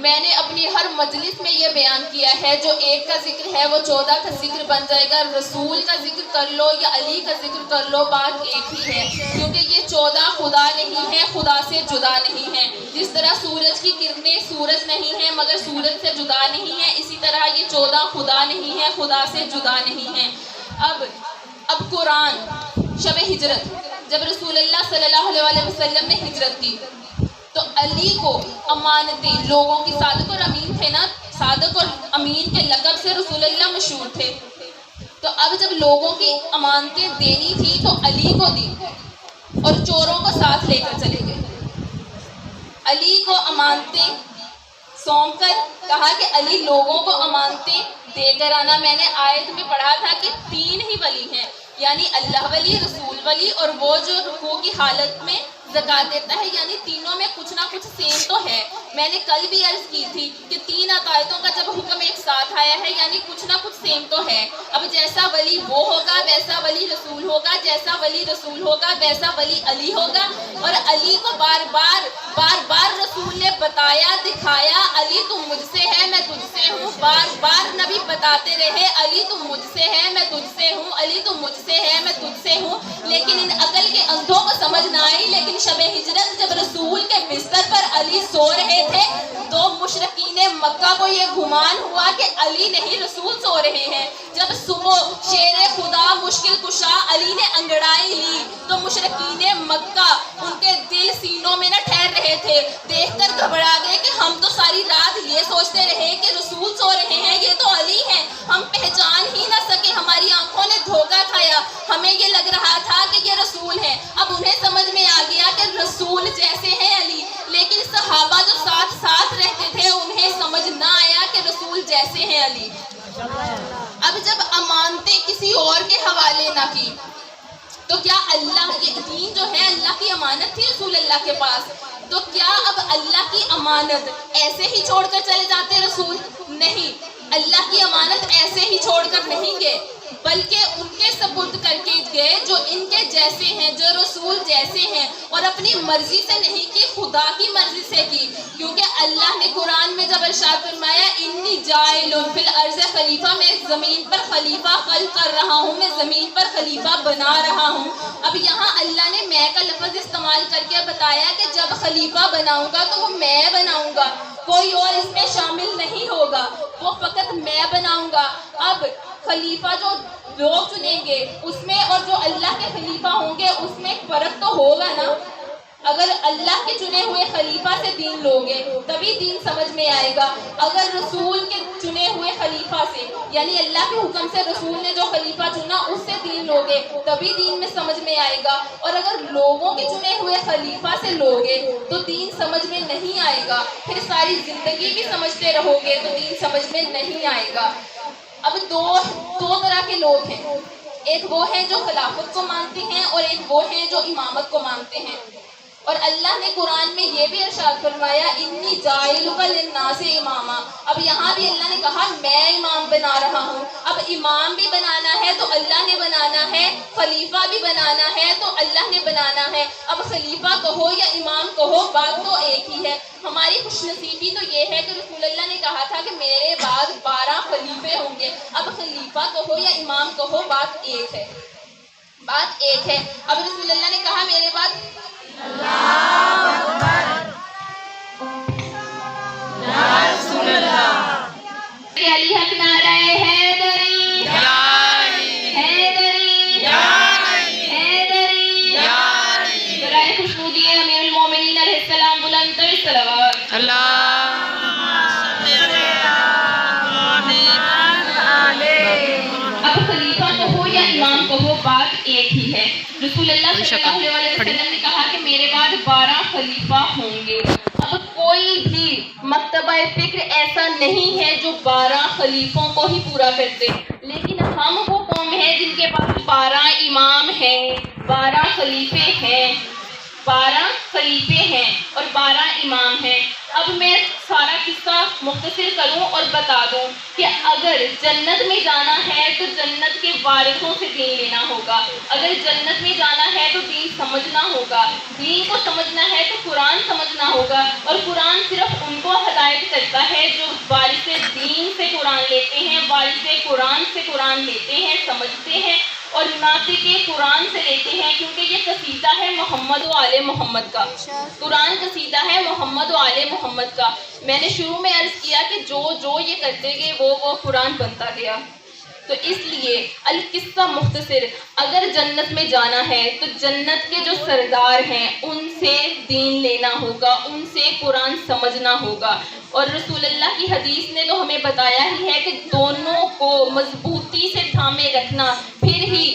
Speaker 1: میں نے اپنی ہر مجلس میں یہ بیان کیا ہے جو ایک کا ذکر ہے وہ 14 کا ذکر بن جائے گا. رسول کا ذکر کر لو یا علی کا ذکر کر لو بات ایک ہی ہے, کیونکہ یہ 14 خدا نہیں ہے, خدا سے جدا نہیں ہے. جس طرح سورج کی کرنیں سورج نہیں ہیں مگر سورج سے جدا نہیں ہے, اسی طرح یہ 14 خدا نہیں ہے, خدا سے جدا نہیں ہے. اب قرآن شب ہجرت جب رسول اللہ صلی اللہ علیہ وسلم نے ہجرت کی تو علی کو امانتیں, لوگوں کی صادق اور امین تھے نا, صادق اور امین کے لقب سے رسول اللہ مشہور تھے. تو اب جب لوگوں کی امانتیں دینی تھی تو علی کو دی اور چوروں کو ساتھ لے کر چلے گئے. علی کو امانتیں سونپ کر کہا کہ علی لوگوں کو امانتیں دے کر آنا. میں نے آیت میں پڑھا تھا کہ 3 ہی ولی ہیں, یعنی اللہ ولی, رسول ولی اور وہ جو رکوع کی حالت میں زکات دیتا ہے, یعنی تینوں میں کچھ نہ کچھ سیم تو ہے. میں نے کل بھی عرض کی تھی کہ 3 عقائدوں کا جب حکم ایک ساتھ آیا ہے یعنی کچھ نہ کچھ سیم تو ہے. اب جیسا ولی وہ ہوگا ویسا ولی رسول ہوگا, جیسا ولی رسول ہوگا ویسا ولی علی ہوگا. اور علی کو بار بار رسول نے بتایا, دکھایا, علی تم مجھ سے ہے میں تجھ سے ہوں. بار بار نبی بتاتے رہے علی تم مجھ سے ہے میں تجھ سے ہوں, علی تم مجھ سے ہے میں تجھ سے ہوں. لیکن ان عقل کے اندھوں کو سمجھ نہ آئی. لیکن شب ہجرت جب رسول کے بستر پر علی سو رہے تھے تو مشرکین مکہ کو یہ گمان ہوا کہ علی نہیں رسول سو رہے ہیں. جب صبح شیر خدا مشکل کشا علی نے انگڑائی لی تو مشرکین مکہ ان کے دل سینوں میں نہ ٹھہر رہے تھے, دیکھ کر گھبرا گئے کہ ہم تو ساری رات یہ سوچتے رہے کہ رسول سو رہے ہیں, یہ تو علی ہیں, ہم پہچان ہی نہ سکے, ہماری آنکھوں نے دھوکہ کھایا, ہمیں یہ لگ رہا تھا کہ یہ رسول ہیں. اب انہیں سمجھ میں آ گیا کہ رسول جیسے ہیں علی, لیکن صحابہ جو ساتھ ساتھ رہتے تھے انہیں سمجھ نہ آیا کہ رسول جیسے ہیں علی. اب جب امانتیں کسی اور کے حوالے نہ کی تو کیا اللہ, یہ دین جو ہے اللہ کی امانت تھی رسول اللہ کے پاس, تو کیا اب اللہ کی امانت ایسے ہی چھوڑ کر چلے جاتے رسول؟ نہیں, اللہ کی امانت ایسے ہی چھوڑ کر نہیں گئے بلکہ ان کے سپرد کر کے گئے جو ان کے جیسے ہیں, جو رسول جیسے ہیں, اور اپنی مرضی سے نہیں کی, خدا کی مرضی سے کی. کیونکہ اللہ نے قرآن میں جب ارشاد فرمایا انی جاعل فی الارض خلیفہ, میں زمین پر خلیفہ خلق کر رہا ہوں, میں زمین پر خلیفہ بنا رہا ہوں. اب یہاں اللہ نے میں کا لفظ استعمال کر کے بتایا کہ جب خلیفہ بناؤں گا تو وہ میں بناؤں گا, کوئی اور اس میں شامل نہیں ہوگا, وہ فقط میں بناؤں گا. اب خلیفہ جو لوگ چنیں گے اس میں اور جو اللہ کے خلیفہ ہوں گے اس میں فرق تو ہوگا نا. اگر اللہ کے چنے ہوئے خلیفہ سے دین لوگے تبھی دین سمجھ میں آئے گا. اگر رسول کے چنے ہوئے خلیفہ سے یعنی اللہ کے حکم سے رسول نے جو خلیفہ چنا اس سے دین لوگے تبھی دین میں سمجھ میں آئے گا. اور اگر لوگوں کے چنے ہوئے خلیفہ سے لوگے تو دین سمجھ میں نہیں آئے گا, پھر ساری زندگی بھی سمجھتے رہو گے تو دین سمجھ میں نہیں آئے گا. اب دو طرح کے لوگ ہیں, ایک وہ ہیں جو خلافت کو مانتے ہیں اور ایک وہ ہیں جو امامت کو مانتے ہیں. اور اللہ نے قرآن میں یہ بھی ارشاد فرمایا انی جاعلک للناس اماما. اب یہاں بھی اللہ نے کہا میں امام بنا رہا ہوں. اب امام بھی بنانا ہے تو اللہ نے بنانا ہے, خلیفہ بھی بنانا ہے تو اللہ نے بنانا ہے. اب خلیفہ کہو یا امام کہو بات تو ایک ہی ہے. ہماری خوش نصیبی تو یہ ہے کہ رسول اللہ نے کہا تھا کہ میرے بعد 12 خلیفے ہوں گے. اب خلیفہ کہو یا امام کہو بات ایک ہے, بات ایک ہے. اب رسول اللہ نے کہا میرے بعد علی حق نعرہ حیدری حیدری حیدری. برائے خوشنودی امیر المومنین علیہ السلام بلند تر صلوات. اب خلیفہ کہو یا امام کہو بات ایک ہی ہے. رسول اللہ صلی اللہ علیہ وسلم نے کہا کہ میرے بعد 12 خلیفہ ہوں گے. اب کوئی بھی مکتبہ فکر ایسا نہیں ہے جو 12 خلیفوں کو ہی پورا کرتے, لیکن ہم وہ قوم ہیں جن کے پاس 12 امام ہیں, 12 خلیفے ہیں, 12 خلیفے ہیں اور 12 امام ہیں. اب میں سارا قصہ مختصر کروں اور بتا دوں کہ اگر جنت میں جانا ہے تو جنت کے وارثوں سے دین لینا ہوگا، اگر جنت میں جانا ہے تو دین سمجھنا ہوگا، دین کو سمجھنا ہے تو قرآن سمجھنا ہوگا، اور قرآن صرف ان کو ہدایت کرتا ہے جو وارث دین سے قرآن لیتے ہیں، وارث قرآن سے قرآن لیتے ہیں، سمجھتے ہیں اور ناطق قرآن سے لیتے ہیں، کیونکہ یہ قصیدہ ہے محمد و آل محمد کا، قرآن قصیدہ ہے محمد و آل محمد کا۔ میں نے شروع میں عرض کیا کہ جو یہ کرتے گئے وہ قرآن بنتا گیا، تو اس لیے القصہ مختصر، اگر جنت میں جانا ہے تو جنت کے جو سردار ہیں ان سے دین لینا ہوگا، ان سے قرآن سمجھنا ہوگا، اور رسول اللہ کی حدیث نے تو ہمیں بتایا ہی ہے کہ دونوں کو مضبوطی سے تھامے رکھنا، پھر ہی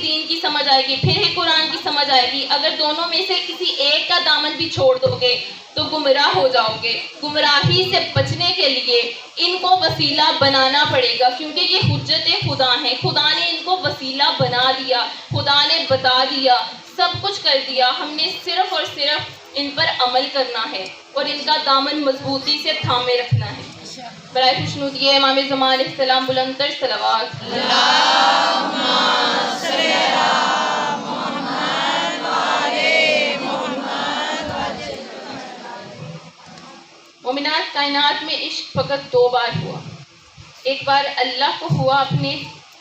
Speaker 1: دین کی سمجھ آئے گی، پھر ہی قرآن کی سمجھ آئے گی۔ اگر دونوں میں سے کسی ایک کا دامن بھی چھوڑ دو گے تو گمراہ ہو جاؤ گے۔ گمراہی سے بچنے کے لیے ان کو وسیلہ بنانا پڑے گا، کیونکہ یہ حجت خدا ہیں، خدا نے ان کو وسیلہ بنا دیا، خدا نے بتا دیا، سب کچھ کر دیا، ہم نے صرف اور صرف ان پر عمل کرنا ہے اور ان کا دامن مضبوطی سے تھامے رکھنا ہے۔ برائے خوشنودی امام زمان علیہ السلام بلند تر صلوات۔ مومنات، کائنات میں عشق فقط 2 بار ہوا، ایک بار اللہ کو ہوا اپنے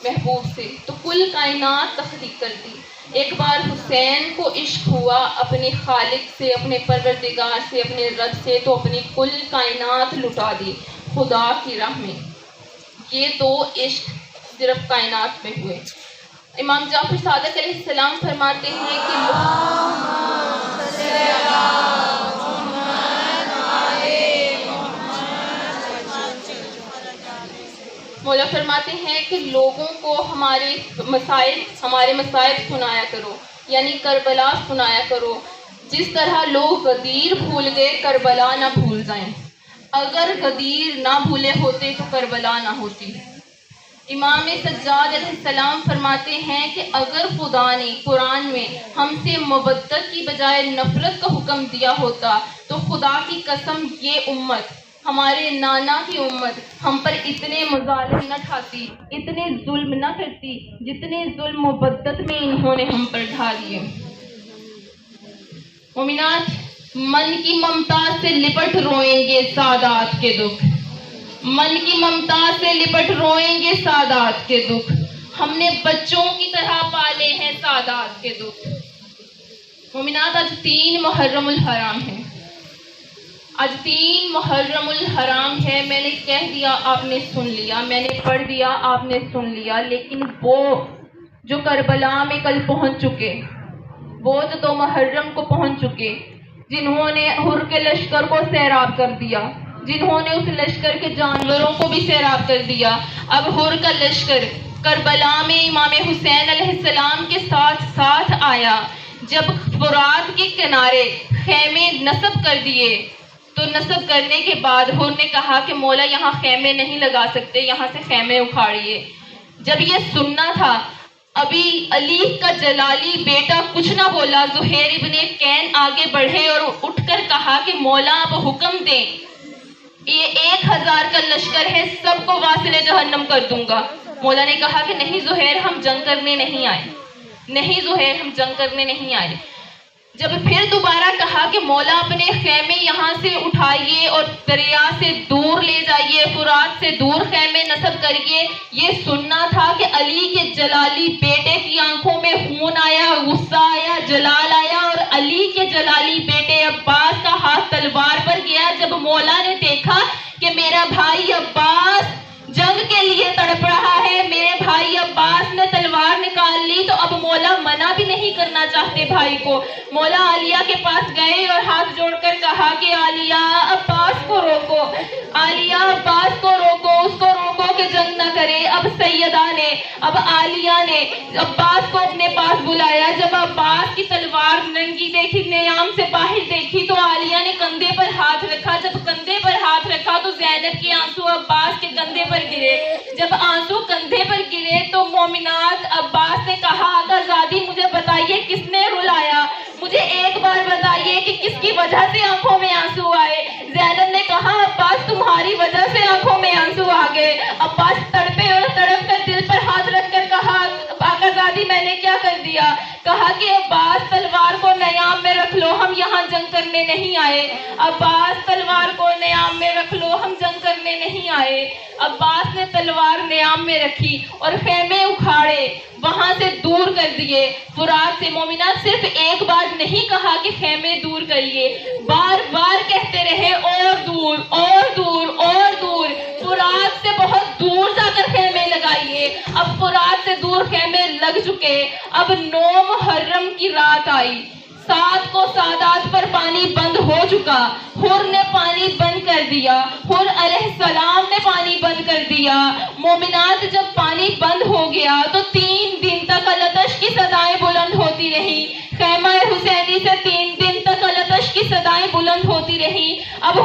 Speaker 1: محبوب سے تو کل کائنات تخلیق کر دی، ایک بار حسین کو عشق ہوا اپنے خالق سے، اپنے پروردگار سے، اپنے رب سے، تو اپنی کل کائنات لٹا دی خدا کی راہ میں۔ یہ 2 عشق صرف کائنات میں ہوئے۔ امام جعفر صادق علیہ السلام فرماتے ہیں کہ مولا فرماتے ہیں کہ لوگوں کو ہمارے مسائل سنایا کرو، یعنی کربلا سنایا کرو، جس طرح لوگ غدیر بھول گئے کربلا نہ بھول جائیں، اگر غدیر نہ بھولے ہوتے تو کربلا نہ ہوتی۔ امام سجاد علیہ السلام فرماتے ہیں کہ اگر خدا نے قرآن میں ہم سے مودت کی بجائے نفرت کا حکم دیا ہوتا تو خدا کی قسم یہ امت، ہمارے نانا کی امت، ہم پر اتنے مظالم نہ ڈھاتی، اتنے ظلم نہ کرتی جتنے ظلم مودت میں انہوں نے ہم پر ڈھا دیے۔ مومنات، من کی ممتا سے لپٹ روئیں گے سادات کے دکھ، من کی ممتا سے لپٹ روئیں گے سادات کے دکھ، ہم نے بچوں کی طرح پالے ہیں سادات کے دکھ۔ مومنات، آج 3 محرم الحرام ہے، آج 3 محرم الحرام ہے۔ میں نے کہہ دیا آپ نے سن لیا، میں نے پڑھ دیا آپ نے سن لیا، لیکن وہ جو کربلا میں کل پہنچ چکے، وہ جو 2 محرم کو پہنچ چکے، جنہوں نے حر کے لشکر کو سیراب کر دیا، جنہوں نے اس لشکر کے جانوروں کو بھی سیراب کر دیا، اب حر کا لشکر کربلا میں امام حسین علیہ السلام کے ساتھ آیا۔ جب فرات کے کنارے خیمے نصب کر دیے تو نصب کرنے کے بعد حر نے کہا کہ مولا یہاں خیمے نہیں لگا سکتے، یہاں سے خیمے اکھاڑیے۔ جب یہ سننا تھا، ابھی علی کا جلالی بیٹا کچھ نہ بولا، زہیر ابن کین آگے بڑھے اور اٹھ کر کہا کہ مولا اب حکم دیں، یہ 1000 کا لشکر ہے، سب کو واصل جہنم کر دوں گا۔ مولا نے کہا کہ نہیں زہیر، ہم جنگ کرنے نہیں آئے، نہیں زہیر، ہم جنگ کرنے نہیں آئے۔ جب پھر دوبارہ کہا کہ مولا اپنے خیمے یہاں سے اٹھائیے اور دریا سے دور لے جائیے، فرات سے دور خیمے نصب کریے، یہ سننا تھا کہ علی کے جلالی بیٹے کی آنکھوں میں خون آیا، غصہ آیا، جلال آیا، اور علی کے جلالی بیٹے عباس کا ہاتھ تلوار پر گیا۔ جب مولا نے دیکھا کہ میرا بھائی عباس جنگ کے لیے تڑپ رہا ہے، میرے بھائی عباس نے تلوار نکال لی، تو اب مولا منع بھی نہیں کرنا چاہتے بھائی کو۔ مولا عالیہ کے پاس گئے اور ہاتھ جوڑ کر کہا کہ عالیہ عباس کو روکو، عالیہ عباس کو روکو، اس کو روکو کہ جنگ نہ کرے۔ اب سیدہ نے، اب عالیہ نے عباس کو اپنے پاس بلایا۔ جب عباس کی تلوار ننگی دیکھی، نیام سے باہر دیکھی، تو عالیہ نے کندھے پر ہاتھ رکھا۔ جب کندھے پر ہاتھ رکھا تو زینب کے آنسو عباس کے کندھے پر گرے۔ جب آنسو کندھے پر گرے تو مومنات، عباس نے کہا آقا زادی مجھے بتائیے کس نے رلایا؟
Speaker 3: مجھے ایک بار بتائیے کہ کس کی وجہ سے آنکھوں میں آنسو آئے؟ زینب نے کہا عباس تمہاری وجہ سے آنکھوں میں آنسو آ گئے۔ عباس تڑپے اور تڑپ کر دل پر ہاتھ رکھ کر کہا آقازادی میں نے کیا کر دیا؟ کہا کہ عباس تلوار کو نیام میں رکھ لو، ہم یہاں جنگ کرنے نہیں آئے۔ عباس تلوار کو نیام میں رکھ لو، ہم جنگ کرنے نہیں آئے۔ عباس نے تلوار نیام میں رکھی اور خیمے اکھاڑے، وہاں سے دور کر دیے۔ فرات سے مومنات صرف ایک بار نہیں کہا کہ خیمے دور کریے، بار بار کہتے رہے اور دور اور دور اور دور، فرات سے بہت دور جا کر خیمے لگائیے۔ اب فرات سے دور خیمے لگ چکے۔ اب 9 محرم کی رات آئی، 7 کو سادات پر پانی بند ہو چکا۔ حر نے پانی بند کر دیا، حر علیہ السلام نے پانی بند کر دیا۔ مومنات جب پانی بند ہو گیا تو 3 دن تک التش کی صدائیں بلند ہوتی رہی۔ خیمہ حسینی سے 3 دن تک التش کی صدائیں بلند ہوتی رہی۔ اب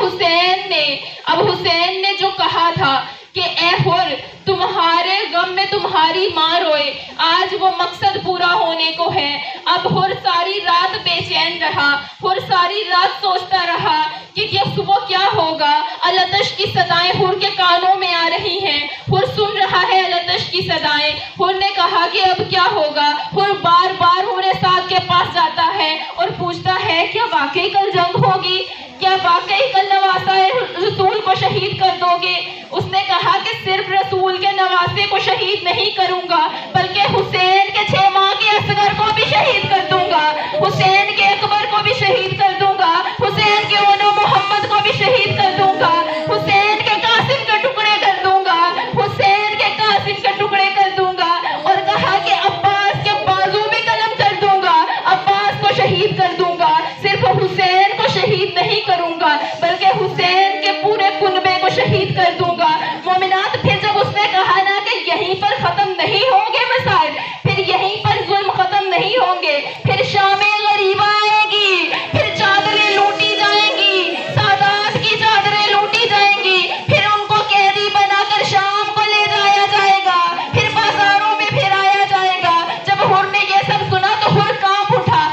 Speaker 3: حسین نے جو کہا تھا کہ اے حر تمہارے غم میں تمہاری ماں روئے، آج وہ مقصد پورا ہونے کو ہے۔ اب حر ساری رات بے چین رہا، حر ساری رات سوچتا رہا کہ یہ صبح کیا ہوگا۔ التش کی صدائیں حر کے کانوں میں آ رہی ہیں، حر سن رہا ہے التش کی صدائیں۔ حر نے کہا کہ اب کیا ہوگا۔ حر بار بار حر سعد کے پاس جاتا ہے اور پوچھتا ہے کیا واقعی کل جنگ ہوگی؟ کیا واقعی کل نواسہ رسول کو شہید کر دو گے؟ اس نے کہا کہ صرف رسول کے نواسے کو شہید نہیں کروں گا بلکہ حسین کے 6 ماہ کے اصغر کو بھی شہید کر دوں گا، حسین کے اکبر کو بھی شہید کر دوں گا، حسین کے اونو محمد کو بھی شہید کر دوں گا، حسین کے قاسم کے ٹکڑے کر دوں گا، حسین کے قاسم کے ٹکڑے کر دوں گا۔ اور کہا کہ عباس کے بازو میں قلم کر دوں گا، عباس کو شہید کر دوں گا، صرف حسین کو شہید نہیں کروں گا بلکہ حسین کے پورے کنبے کو شہید کر دوں گا۔ مومنات پھر جب اس نے کہا نا کہ یہیں پر ختم نہیں ہوں گے مسائل، پھر یہیں پر ظلم ختم نہیں ہوں گے، پھر شام غریبہ آئے گی، پھر چادریں لوٹی جائیں گی، سادات کی چادریں لوٹی جائیں گی، پھر ان کو قیدی بنا کر شام کو لے جایا جائے گا، پھر بازاروں میں پھرایا جائے گا۔ جب حر نے یہ سب سنا تو حر کانپ اٹھا۔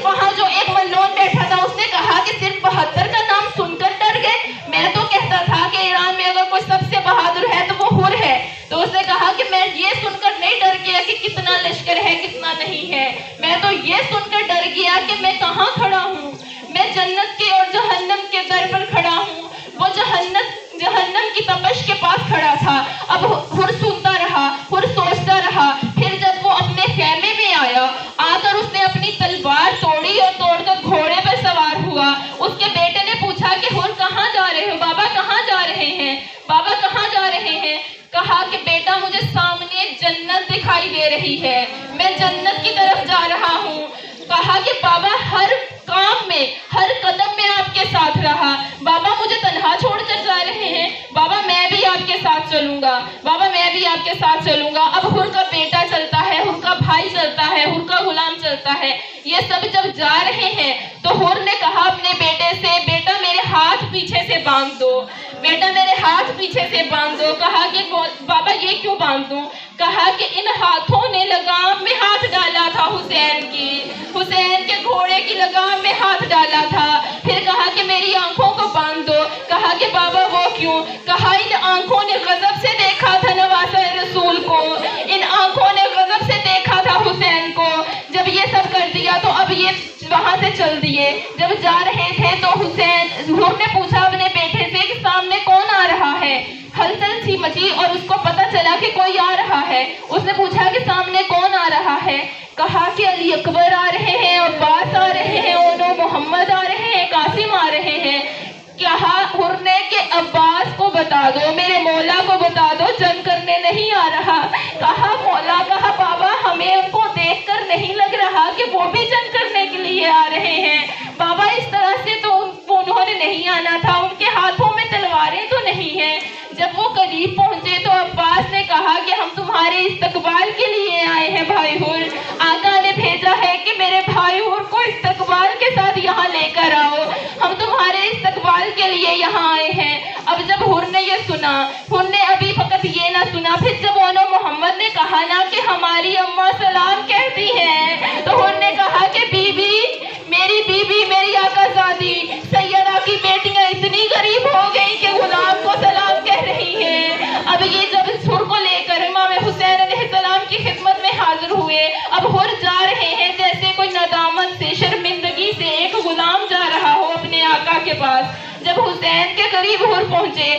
Speaker 3: وہاں جو ایک ملون بیٹھا تھا اس نے کہا کہ صرف 72 کا نام سن کر ڈر گئے؟ میں تو کہتا تھا کہ ایران میں اگر کوئی سب سے بہادر ہے تو وہ حر ہے۔ تو اس نے کہا کہ میں یہ سن کر نہیں ڈر گیا کہ کتنا لشکر ہے کتنا نہیں ہے، میں تو یہ سن کر ڈر گیا کہ میں کہاں کھڑا ہوں، میں جنت کے اور جہنم کے در پر کھڑا ہوں۔ وہ جہنم کی تپش کے پاس کھڑا تھا۔ اب حر سنتا رہا، حر سوچتا رہا۔ پھر جب وہ اپنے خیمے میں آیا، آ کر اس نے اپنی تلوار توڑی اور توڑ کر گھوڑے پر سوار ہوا۔ اس کے بیٹے نے پوچھا کہ حر کہاں جا رہے ہو بابا، کہاں جا رہے ہیں بابا، کہاں جا رہے ہیں؟ کہا کہ بیٹا مجھے سامنے جنت دکھائی دے رہی ہے، میں جنت کی طرف جا رہا ہوں۔ کہا کہ بابا ہر کام میں ہر قدم میں آپ کے ساتھ رہا، بابا مجھے تنہا چھوڑ کر جا رہے ہیں؟ بابا میں بھی آپ کے ساتھ چلوں گا، بابا میں بھی آپ کے ساتھ چلوں گا۔ اب حر کا بیٹا چلتا ہے، حر کا بھائی چلتا ہے، حر کا غلام چلتا ہے، یہ سب جب جا رہے ہیں تو حر نے کہا اپنے بیٹے سے بیٹا میرے ہاتھ پیچھے سے باندھ دو، بیٹا میرے ہاتھ پیچھے سے باندھ دو۔ کہا کہ بابا یہ کیوں باندھ دوں؟ کہا کہ ان ہاتھوں نے لگام میں ہاتھ ڈالا تھا، حسین کے گھوڑے کی لگام میں ہاتھ ڈالا تھا۔ پھر کہا کہ میری آنکھوں کو باندھ دو۔ کہا کہ بابا وہ کیوں؟ کہا ان آنکھوں نے غضب سے دیکھا تھا نواسہ رسول کو، ان آنکھوں نے غضب سے دیکھا تھا حسین کو۔ جب یہ سب کر دیا تو اب یہ وہاں سے چل دیے۔ جب جا رہے تھے تو حر نے پوچھا اپنے بیٹے سے کہ سامنے کون آ رہا ہے؟ ہلچل سی مچی اور اس کو پتا چلا کہ کوئی آ رہا ہے۔ اس نے پوچھا کہ سامنے کون آ رہا ہے؟ کہا کہ علی اکبر آ رہے ہیں، عباس آ رہے ہیں، اونو محمد آ رہے ہیں، قاسم آ رہے ہیں۔ کہا حر نے کہ عباس کو بتا دو، میرے مولا کو بتا دو جنگ کرنے نہیں آ رہا۔ کہا مولا، کہا بابا ہمیں ان کو دیکھ کر نہیں لگ رہا کہ وہ بھی جنگ کرنے کے لیے آ رہے ہیں۔ بابا اس طرح سے تو انہوں نے نہیں آنا تھا، ان کے ہاتھوں میں تلواریں تو نہیں ہیں۔ جب وہ قریب پہنچے تو عباس نے کہا کہ ہم تمہارے استقبال کے لیے آئے ہیں بھائی حر، آقا نے بھیجا ہے کہ میرے بھائی حر کو استقبال کے ساتھ یہاں لے کر آؤ، ہم تمہارے استقبال کے لیے یہاں آئے ہیں۔ اب جب حر نے یہ سنا، حر نے ابھی فقط یہ نہ سنا، پھر جب اونو محمد نے کہا نا کہ ہماری اماں سلام کہتی ہیں تو حر نے کہا کہ بی بی میری بیوی میری آقا زادی سیدہ کی بیٹیاں اتنی غریب ہو گئی کہ غلام کو سلام کہہ رہی ہیں۔ اب یہ جب اس حر کو لے کر امام حسین علیہ السلام کی خدمت میں حاضر ہوئے، اب حر جا رہے ہیں جیسے کوئی ندامت سے، شرمندگی سے ایک غلام جا رہا ہو اپنے آقا کے پاس۔ جب حسین کے قریب حر پہنچے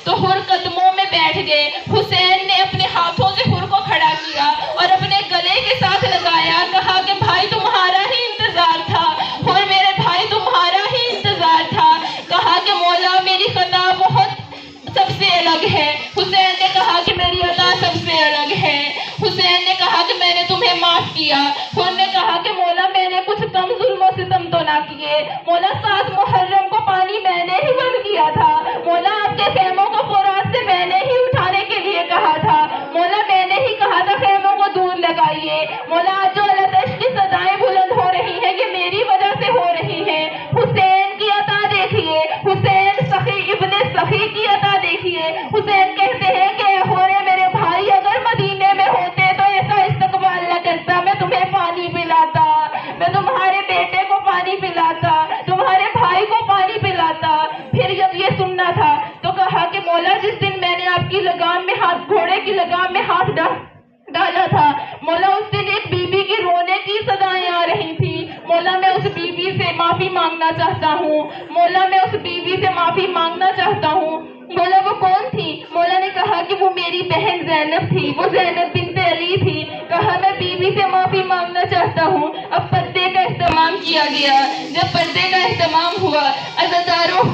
Speaker 3: تو حر قدموں میں بیٹھ گئے۔ حسین نے اپنے ہاتھوں سے حر کو کھڑا کیا اور اپنے گلے کے ساتھ لگایا، کہا کہ بھائی تمہارا ہی انتظار تھا، حر میرے بھائی تمہارا ہی انتظار تھا۔ کہا کہ مولا میری خطا بہت سب سے الگ ہے۔ حسین نے کہا کہ میری عطا سب سے الگ ہے۔ حسین نے کہا کہ میں نے تمہیں معاف کیا۔ حر نے کہا کہ مولا میں نے کچھ کم ظلم و ستم تو نہ کیے، مولا 7 محرم کو پانی میں نے ہی بند کیا تھا، مولا آپ کے خیموں کو فرات سے میں نے ہی اٹھانے کے لیے کہا تھا، مولا میں نے ہی کہا تھا خیموں کو دور لگائیے، مولا آج جو التش کی صدائیں بلند ہو رہی ہیں یہ میری وجہ سے ہو رہی ہیں۔ حسین کی عطا دیکھیے، حسین سخی ابن سخی کی عطا دیکھیے۔ حسین کہتے ہیں کہ ہورے میرے بھائی اگر مدینے میں ہوتے تو ایسا استقبال نہ کرتا، میں تمہیں پانی پلاتا، میں تمہارے بیٹے کو پانی پلاتا، تمہارے بھائی کو پانی پلاتا۔ پھر جب یہ سننا تھا تو کہا کہ مولا جس دن میں نے آپ کی لگام میں ہاتھ، گھوڑے کی لگام میں ہاتھ ڈالا تھا، مولا اس دن ایک بی بی کی رونے کی صدائیں آ رہی تھی، مولا میں اس بی بی سے معافی مانگنا چاہتا ہوں، مولا میں اس بی بی سے معافی مانگنا چاہتا ہوں۔ مولا وہ کون تھی؟ مولا نے کہا کہ وہ میری بہن زینب تھی، وہ زینب بنت علی تھی۔ کہا میں بی بی سے معافی مانگنا چاہتا ہوں۔ اب پردے کا اہتمام کیا گیا۔ جب پردے کا اہتمام ہوا، عزاداروں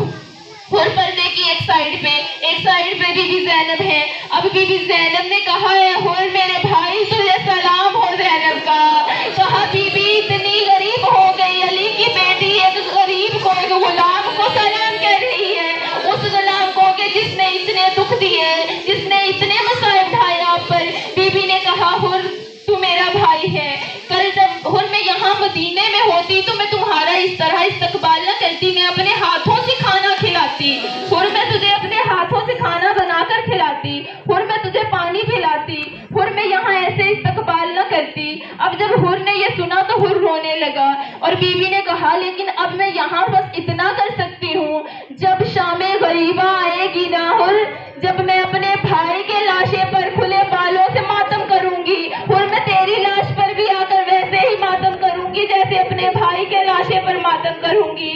Speaker 3: اور پردے کی ایک سائیڈ پہ بی بی زینب ہے۔ اب بی بی زینب نے کہا ہے اور میرے بھائی تجھے سلام ہو زینب کا۔ کہا بی بی اتنی غریب ہو گئی، علی کی بیٹی ایک غریب کو، ایک غلام کو سلام کہہ رہی ہے، اس غلام کو کہ جس نے اتنے دکھ دیے، جس نے اتنے مصائب ڈھائے آپ پر۔ بی بی نے کہا حر تو میرا بھائی ہے، کل جب حر میں یہاں مدینے میں ہوتی تو میں تمہارا اس طرح استقبال نہ کرتی، میں اپنے ہاتھوں سے کھانا کھلاتی، حر میں تجھے اپنے ہاتھوں سے کھانا بنا کر کھلاتی، حر میں تجھے پانی پلاتی، حر میں یہاں ایسے استقبال نہ کرتی۔ اب جب حر نے یہ سنا تو حر رونے لگا اور بی بی نے کہا لیکن اب میں یہاں بس اتنا کر سکتی ہوں، جب شام غریبہ آئے گی نا حر، جب میں اپنے بھائی کے لاشے پر کھلے بالوں سے ماتم کروں گی، حر میں تیری لاش پر بھی آ کر ویسے ہی ماتم کروں گی جیسے اپنے بھائی کے لاشے پر ماتم کروں گی۔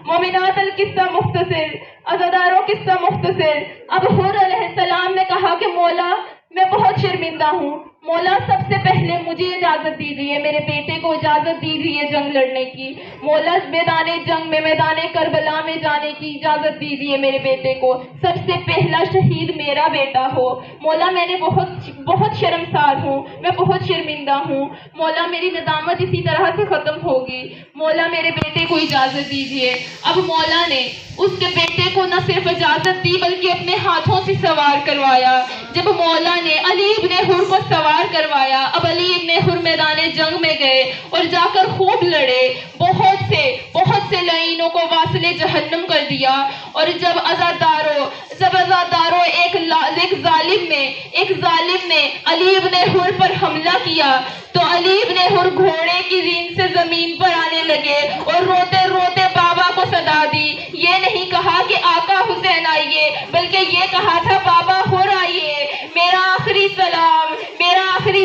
Speaker 3: مومنات القصہ مختصر، عزاداروں قصہ مختصر۔ اب حر علیہ السلام نے کہا کہ مولا میں بہت شرمندہ ہوں، مولا سب سے پہلے مجھے اجازت دیجیے، میرے بیٹے کو اجازت دیجیے جنگ لڑنے کی، مولا میدان جنگ میں، میدان کربلا میں جانے کی اجازت دیجیے میرے بیٹے کو، سب سے پہلا شہید میرا بیٹا ہو، مولا میں نے بہت شرمسار ہوں، میں بہت شرمندہ ہوں، مولا میری ندامت اسی طرح سے ختم ہوگی، مولا میرے بیٹے کو اجازت دیجیے۔ اب مولا نے اس کے بیٹے کو نہ صرف اجازت دی بلکہ اپنے ہاتھوں سے سوار کروایا۔ جب مولا نے علی ابن حر کو سوار کروایا، اب علی ابن حر میدان جنگ میں گئے اور جا کر خوب لڑے، بہت سے لعینوں کو واصل جہنم کر دیا۔ اور جب عزاداروں ایک ظالم نے علی ابن حر پر حملہ کیا تو علی ابن حر گھوڑے کی رین سے زمین پر آنے لگے اور روتے روتے بابا کو صدا دی۔ یہ نہیں کہا کہ آقا حسین آئیے بلکہ یہ کہا تھا بابا حر آئیے، میرا آخری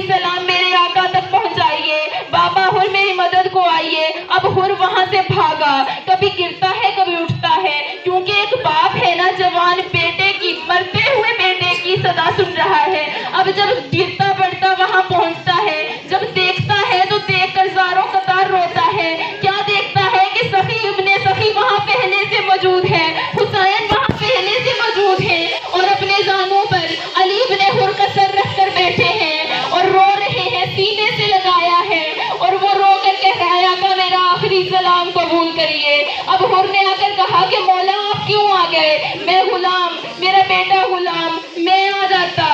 Speaker 3: سلام میرے آقا تک پہنچائیے، بابا حر میری مدد کو آئیے۔ اب حر وہاں سے بھاگا، کبھی گرتا ہے کبھی اٹھتا ہے، کیونکہ ایک باپ ہے نا جوان بیٹے کی، مرتے ہوئے بیٹے کی صدا سن رہا ہے۔ اب جب گرتا پڑتا وہاں پہنچتا ہے، جب دیکھتا ہے تو دیکھ کر زاروں قطار روتا ہے۔ کیا دیکھتا ہے کہ سخی ابن سخی وہاں پہلے سے موجود ہے، حسین وہاں پہلے سے موجود ہے اور اپنے زانوں پر علی ابن حر کا سر رکھ کر بیٹھے ہیں اور رو رہے ہیں، سینے سے لگایا ہے اور وہ رو کر کہہ رہا ہے آقا میرا آخری سلام قبول کریے۔ اب حر نے آ کر کہا کہ مولا آپ کیوں آ گئے؟ میں غلام، میرا بیٹا غلام، میں آ جاتا۔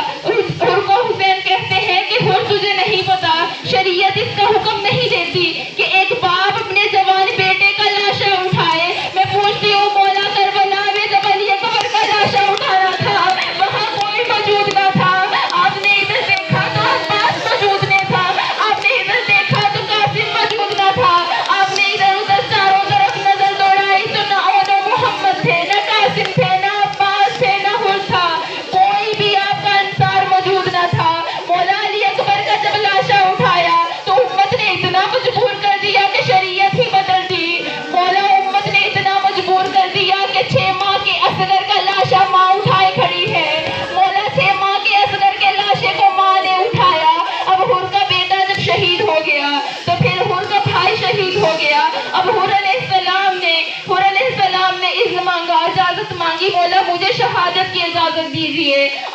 Speaker 3: حر کو حسین کہتے ہیں کہ حر تجھے نہیں پتا، شریعت اس کا حکم نہیں دیتی کہ ایک باپ اپنے جوان بیٹے کا لاشا اٹھائے۔ میں پوچھتی ہوں مولا کربلا میں جب علی اکبر کا لاشا اٹھانا تھا وہاں کوئی موجود نہ تھا، آپ نے ادھر دیکھا تو عباس موجود نہیں تھا، آپ نے ادھر دیکھا تو قاسم موجود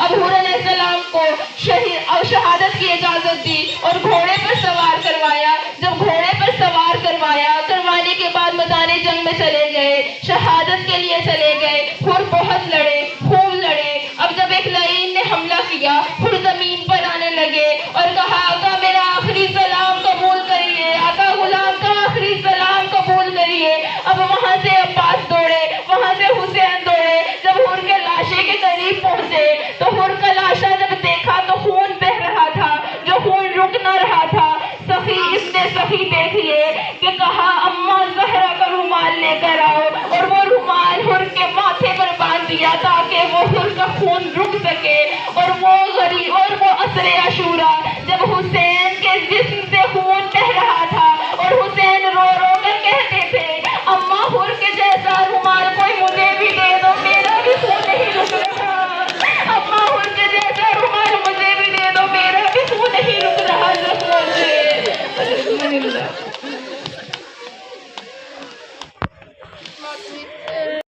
Speaker 3: اب حور علیہ السلام کو شہادت کی اجازت دی اور گھوڑے پر سوار کروایا. جب گھوڑے پر سوار کروانے کے بعد میدان جنگ میں چلے گئے, شہادت کے لیے چلے گئے. حور بہت لڑے, خوب لڑے. اب جب ایک لعین نے حملہ کیا, حور زمین پر آنے لگے اور کہا آقا میرا آخری سلام قبول کریے, آقا غلام کا آخری سلام قبول کریے. اب وہاں سے عباس دوڑے, وہاں سے حسین دوڑے. جب حور کے لاشے کے قریب پہنچے تو حور کا لاشا جب دیکھا تو خون بہ رہا تھا, جو خون رک نہ رہا تھا. سخی دیکھ لیے کہ کہا اماں زہرا کا رومال لے کر آؤ, اور وہ رومال حور کے ماتھے پر باندھ دیا تاکہ وہ حور کا خون رک سکے.